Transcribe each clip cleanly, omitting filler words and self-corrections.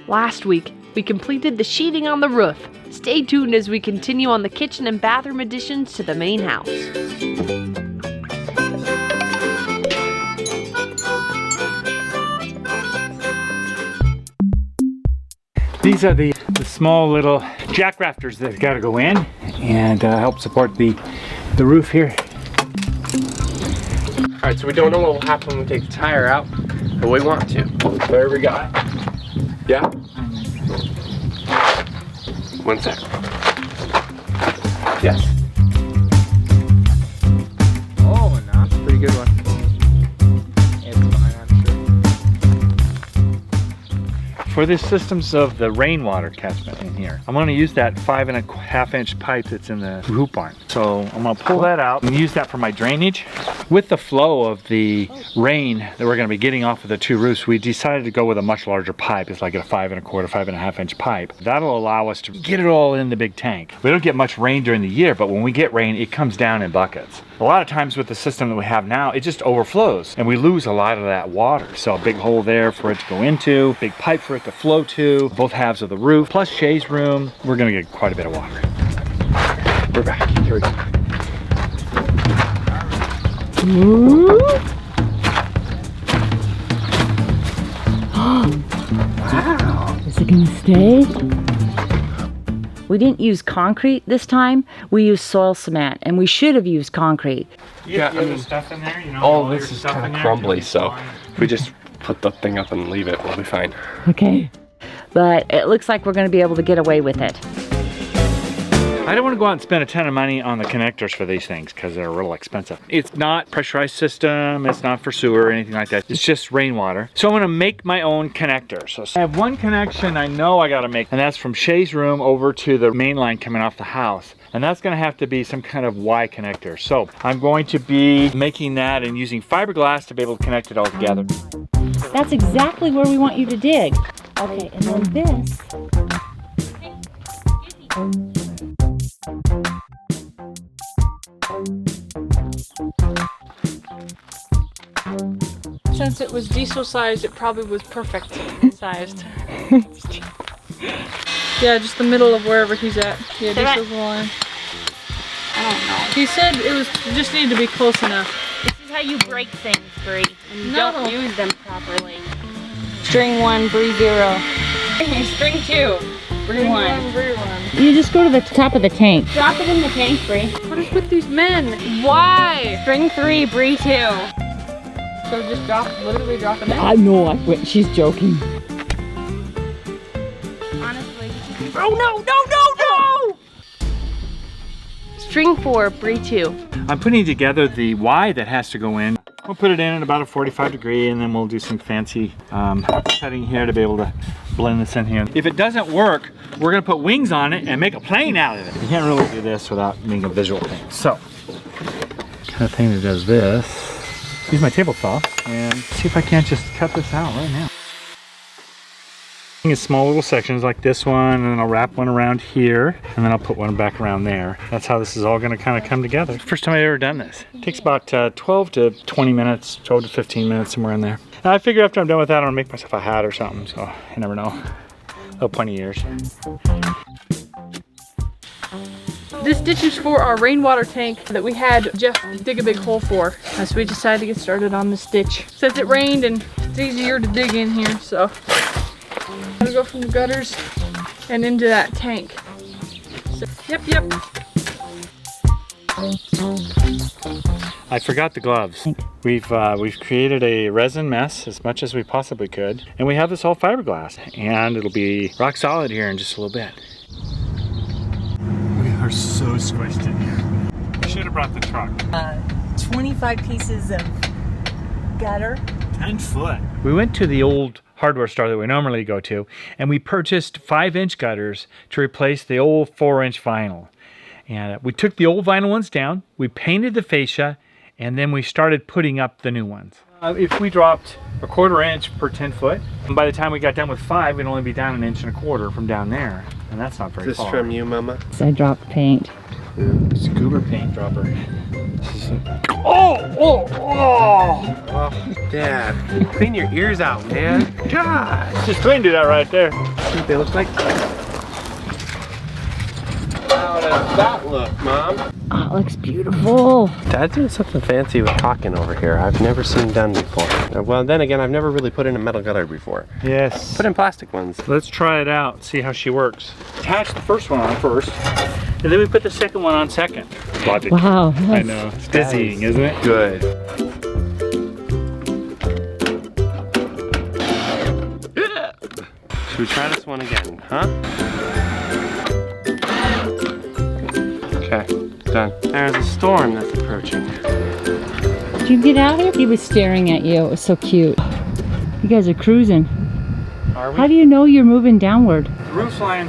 Last week, we completed the sheeting on the roof. Stay tuned as we continue on the kitchen and bathroom additions to the main house. These are the small little jack rafters that gotta go in and help support the roof here. All right, so we don't know what will happen when we take the tire out, but we want to. There we go. Yeah? 1 sec. Yes. Oh, no, that's a pretty good one. It's fine, I'm sure. For the systems of the rainwater catchment in here, I'm going to use that 5.5 inch pipe that's in the root barn. So I'm going to pull that out and use that for my drainage. With the flow of the rain that we're going to be getting off of the two roofs, we decided to go with a much larger pipe. It's like a 5.25, 5.5 inch pipe. That'll allow us to get it all in the big tank. We don't get much rain during the year, but when we get rain, it comes down in buckets. A lot of times with the system that we have now, it just overflows and we lose a lot of that water. So a big hole there for it to go into, big pipe for it to flow to, both halves of the roof, plus Shay's room. We're gonna get quite a bit of water. We're back. Here we go. Wow. Is it gonna stay? We didn't use concrete this time. We used soil cement, and we should have used concrete. Yeah, I mean, stuff in there, you know, all this is kind of crumbly, so if we just put the thing up and leave it, we'll be fine. Okay. But it looks like we're gonna be able to get away with it. I don't want to go out and spend a ton of money on the connectors for these things because they're real expensive. It's not pressurized system, it's not for sewer or anything like that. It's just rainwater. So I'm going to make my own connector. So I have one connection I know I got to make, and that's from Shay's room over to the main line coming off the house. And that's going to have to be some kind of Y connector. So I'm going to be making that and using fiberglass to be able to connect it all together. That's exactly where we want you to dig. Okay, and then this. Since it was diesel sized, it probably was perfect sized. Yeah, just the middle of wherever he's at. Yeah, diesel's the line. I don't know. He said it was just needed to be close enough. This is how you break things, Bree, and you No. don't use them properly. String 1, Bree 0. String 2, Bree 1. You just go to the top of the tank. Drop it in the tank, Bree. What is with these men? Why? String 3, Bree 2. So just literally drop it in? I know, she's joking. Honestly. Oh no, no, no, no! String 4, Bree 2. I'm putting together the Y that has to go in. We'll put it in at about a 45 degree and then we'll do some fancy cutting here to be able to blend this in here. If it doesn't work, we're gonna put wings on it and make a plane out of it. You can't really do this without being a visual thing. So, kind of thing that does this. Use my table saw and see if I can't just cut this out right now. In small little sections like this one, and then I'll wrap one around here, and then I'll put one back around there. That's how this is all gonna kind of come together. First time I've ever done this. It takes about 12 to 20 minutes, 12 to 15 minutes, somewhere in there. And I figure after I'm done with that, I'm gonna make myself a hat or something, so you never know. Oh, plenty of years. This ditch is for our rainwater tank that we had Jeff dig a big hole for. So we decided to get started on this ditch. Since it rained and it's easier to dig in here, so I'm gonna go from the gutters and into that tank. So, yep. I forgot the gloves. We've created a resin mess as much as we possibly could, and we have this all fiberglass, and it'll be rock solid here in just a little bit. We are so squished in here. Should have brought the truck. 25 pieces of gutter. 10 foot. We went to the old hardware store that we normally go to, and we purchased 5-inch gutters to replace the old 4-inch vinyl. And we took the old vinyl ones down, we painted the fascia, and then we started putting up the new ones. If we dropped a 1/4 inch per 10 foot, and by the time we got done with 5, we'd only be down 1 1/4 inch from down there. And that's not very Is this far. from you, Mama? I dropped paint. Scuba paint dropper. Oh, Dad, clean your ears out, man. God. Just cleaned it out right there. see what they look like? How does that look, Mom? Oh, it looks beautiful. Dad's doing something fancy with caulking over here. I've never seen done before. Well, then again, I've never really put in a metal gutter before. Yes. Put in plastic ones. Let's try it out, see how she works. Attach the first one on first, and then we put the second one on second. Logic. Wow. I know. It's dizzying, isn't it? Good. Should we try this one again, huh? Okay, done. There's a storm that's approaching. Did you get out here? He was staring at you. It was so cute. You guys are cruising. Are we? How do you know you're moving downward? The roof line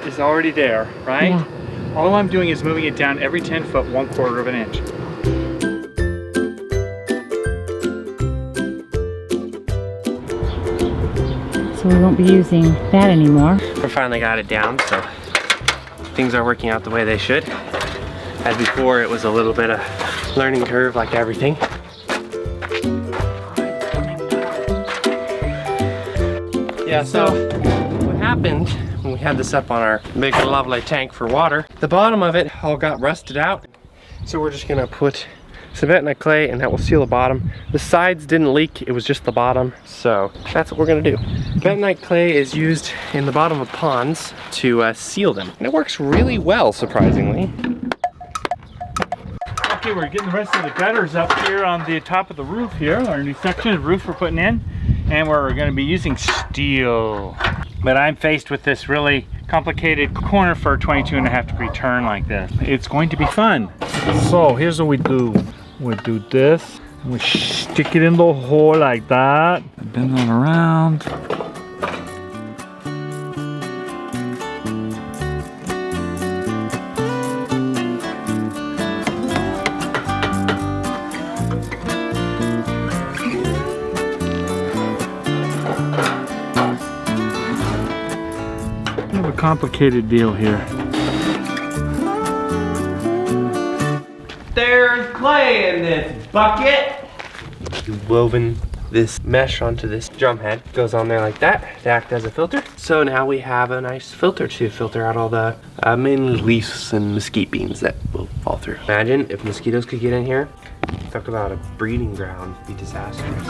is already there, right? Yeah. All I'm doing is moving it down every 10 foot, 1/4 of an inch. So we won't be using that anymore. We finally got it down, so things are working out the way they should. As before, it was a little bit of learning curve like everything. Yeah, so what happened when we had this up on our big lovely tank for water, the bottom of it all got rusted out. So we're just gonna put some bentonite clay and that will seal the bottom. The sides didn't leak, it was just the bottom. So that's what we're gonna do. Bentonite clay is used in the bottom of ponds to seal them. And it works really well, surprisingly. Okay, we're getting the rest of the gutters up here on the top of the roof here, our new section of roof we're putting in, and we're going to be using steel. But I'm faced with this really complicated corner for a 22.5-degree turn like this. It's going to be fun. So here's what we do. We do this, and we stick it in the hole like that, bend that around. Complicated deal here. There's clay in this bucket. You've woven this mesh onto this drum head. Goes on there like that to act as a filter. So now we have a nice filter to filter out all the mainly leaves and mesquite beans that will fall through. Imagine if mosquitoes could get in here. Talk about a breeding ground. It'd be disastrous.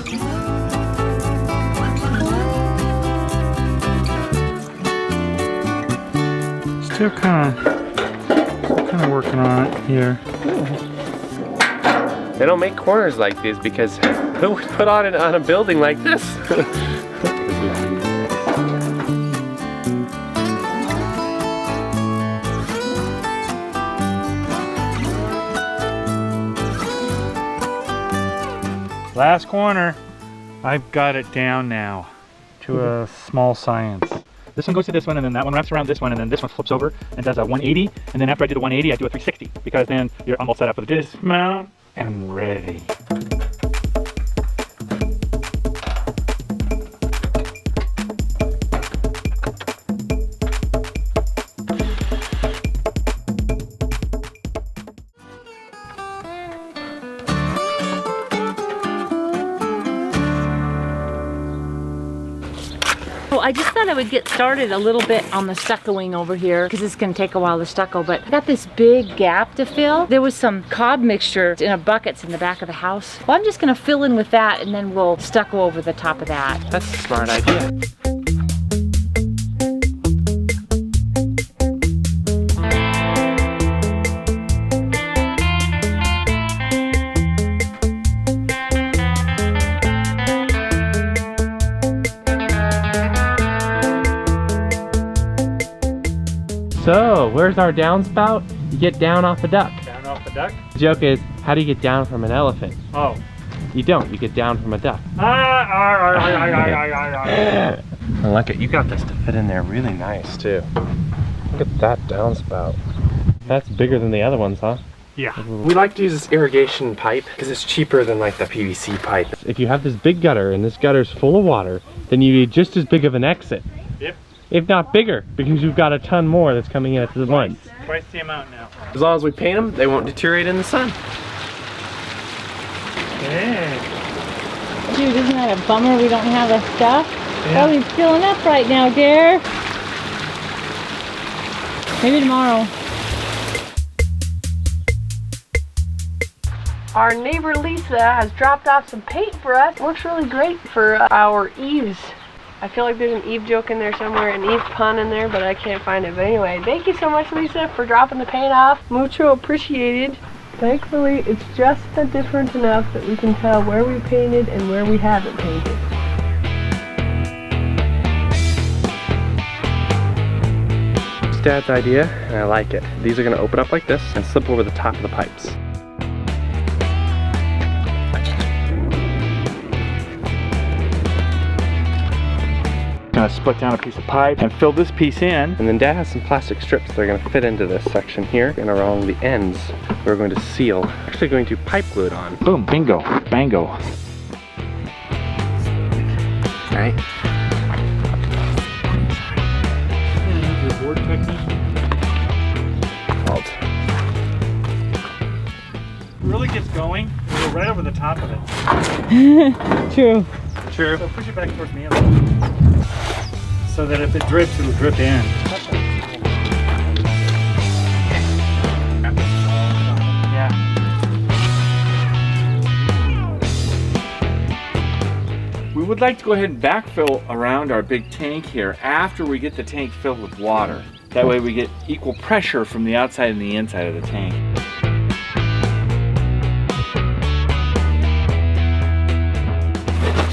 Still kind of working on it here. They don't make corners like these because who would put on it on a building like this? Last corner. I've got it down now to a small science. This one goes to this one, and then that one wraps around this one, and then this one flips over and does a 180. And then after I do the 180, I do a 360 because then you're almost set up with this mount and ready. I just thought I would get started a little bit on the stuccoing over here because it's going to take a while to stucco, but I got this big gap to fill. There was some cob mixture in a buckets in the back of the house. Well, I'm just going to fill in with that and then we'll stucco over the top of that. That's a smart idea. So, where's our downspout? You get down off a duck. Down off the duck? The joke is, how do you get down from an elephant? Oh. You don't, you get down from a duck. And look at, you got this to fit in there really nice too. Look at that downspout. That's bigger than the other ones, huh? Yeah. We like to use this irrigation pipe because it's cheaper than like the PVC pipe. If you have this big gutter and this gutter's full of water, then you need just as big of an exit. Yep. If not bigger, because you've got a ton more that's coming in at the once. Twice the amount now. As long as we paint them, they won't deteriorate in the sun. Yeah. Dude, isn't that a bummer we don't have the stuff? Yeah. Oh, he's filling up right now, Dare. Maybe tomorrow. Our neighbor Lisa has dropped off some paint for us. Works really great for our eaves. I feel like there's an Eve joke in there somewhere, an Eve pun in there, but I can't find it. But anyway, thank you so much, Lisa, for dropping the paint off. Mucho appreciated. Thankfully, it's just different enough that we can tell where we painted and where we haven't painted. It's Dad's idea, and I like it. These are going to open up like this and slip over the top of the pipes. Gonna split down a piece of pipe and fill this piece in. And then Dad has some plastic strips that are going to fit into this section here, and along the ends we're going to seal. Actually going to pipe glue it on. Boom, bingo, bango. Right. Board technique. Called. Really gets going, we'll go right over the top of it. True. True. So push it back towards me a little. So that if it drips, it'll drip in. Yeah. We would like to go ahead and backfill around our big tank here after we get the tank filled with water. That way we get equal pressure from the outside and the inside of the tank.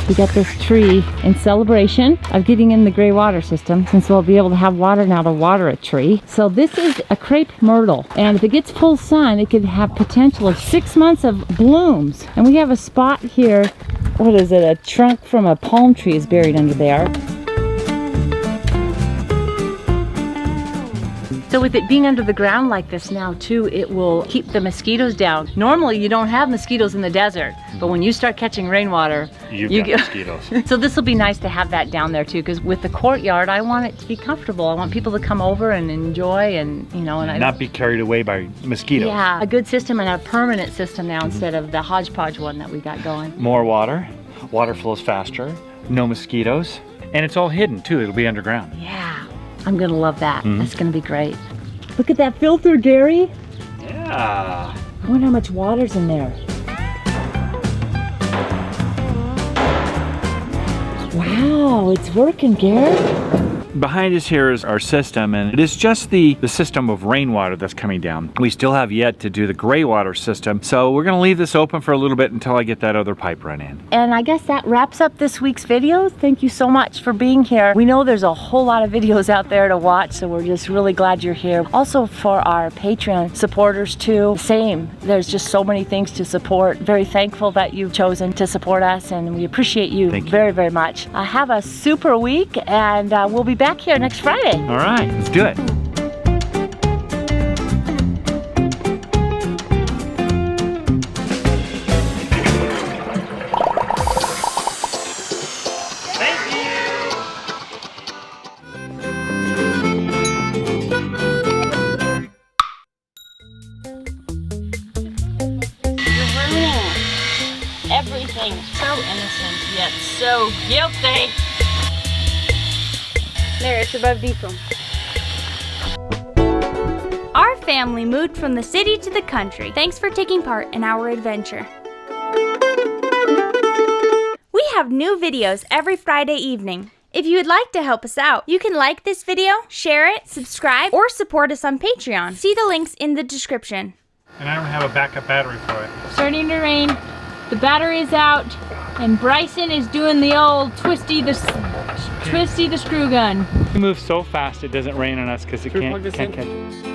We got this tree in celebration of getting in the gray water system, since we'll be able to have water now to water a tree. So this is a crepe myrtle, and if it gets full sun, it could have potential of 6 months of blooms. And we have a spot here, what is it, a trunk from a palm tree is buried under there. So with it being under the ground like this now too, it will keep the mosquitoes down. Normally you don't have mosquitoes in the desert, but when you start catching rainwater, you get mosquitoes. So this will be nice to have that down there too, because with the courtyard, I want it to be comfortable. I want people to come over and enjoy, and you know, and Not be carried away by mosquitoes. yeah, a good system and a permanent system now instead of the hodgepodge one that we got going. More water, water flows faster, no mosquitoes, and it's all hidden too, it'll be underground. Yeah, I'm gonna love that. That's gonna be great. Look at that filter, Gary. Yeah. I wonder how much water's in there. Wow, it's working, Gary. Behind us here is our system, and it is just the system of rainwater that's coming down. We still have yet to do the gray water system, so we're gonna leave this open for a little bit until I get that other pipe run in. And I guess that wraps up this week's video. Thank you so much for being here. We know there's a whole lot of videos out there to watch, so we're just really glad you're here. Also for our Patreon supporters too, same. There's just so many things to support. Very thankful that you've chosen to support us, and we appreciate you very, very much. Have a super week, and we'll be back here next Friday. All right, let's do it. Everything so innocent yet so guilty. There, it's above Blvd. Our family moved from the city to the country. Thanks for taking part in our adventure. We have new videos every Friday evening. If you would like to help us out, you can like this video, share it, subscribe, or support us on Patreon. See the links in the description. And I don't have a backup battery for it. Starting to rain. The battery is out, and Bryson is doing the old twisty the screw gun. We move so fast it doesn't rain on us because it can't catch it.